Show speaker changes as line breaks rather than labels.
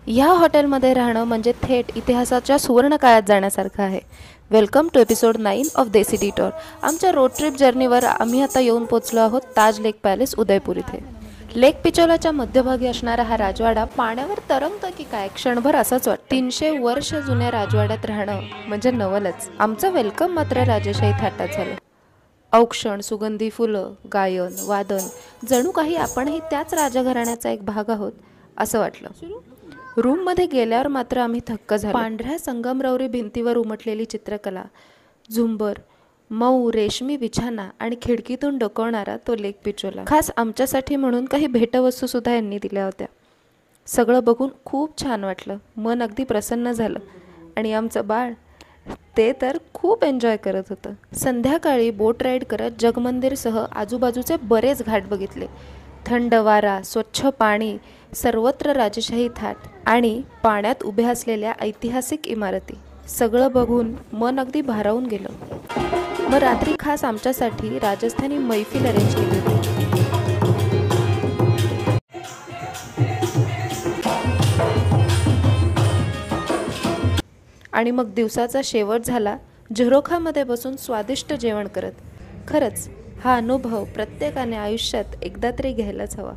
ह्या हॉटेलमध्ये राहणं म्हणजे थेट इतिहासाच्या सुवर्ण काळात जाण्यासारखं आहे. Welcome to episode 9 of Desi detour. आमच्या रोड ट्रिप जर्नीवर आम्ही आता येऊन पोचलो आहोत ताज लेक पॅलेस उदयपूर इथे. लेक पिचोलाच्या मध्यभागी असणारा हा राजवाडा पाण्यावर तरंगतं की काय क्षणभर असंच वाटतं. 300 वर्ष जुन्या राजवाड्यात राहणं म्हणजे नवलच. आमचं वेलकम मात्र राजेशाही थाटात झालं. औक्षण, सुगंधी फुलं, गायन, वादन, जणू काही आपणही त्याच राजघराण्याचा एक भाग आहोत असं वाटलं. रूममध्ये गेल्यावर मात्र आम्ही थक्क झालो. पांढऱ्या संगमरवरी भिंतीवर उमटलेली चित्रकला, झुंबर, मऊ रेशमी बिछाना आणि खिडकीतून डोकावणारा तो लेक पिचोला. खास आमच्यासाठी म्हणून काही भेटवस्तू सुद्धा यांनी दिल्या होत्या. सगळं बघून खूप छान वाटलं. मन अगदी प्रसन्न झालं. आणि आमचं बाळ ते तर खूप एन्जॉय करत होतं. संध्याकाळी बोट राईड करत जगमंदिरसह आजूबाजूचे बरेच घाट बघितले. थंड वारा, स्वच्छ पाणी, सर्वत्र राजेशाही थाट आणि पाण्यात उभ्या असलेल्या ऐतिहासिक इमारती, सगळं बघून मन अगदी भारावून गेलं. मग रात्री खास आमच्यासाठी राजस्थानी मैफिल अरेंज केली होती. आणि मग दिवसाचा शेवट झाला झरोखामध्ये बसून स्वादिष्ट जेवण करत. खरंच हा अनुभव प्रत्येकाने आयुष्यात एकदा तरी घ्यायलाच हवा.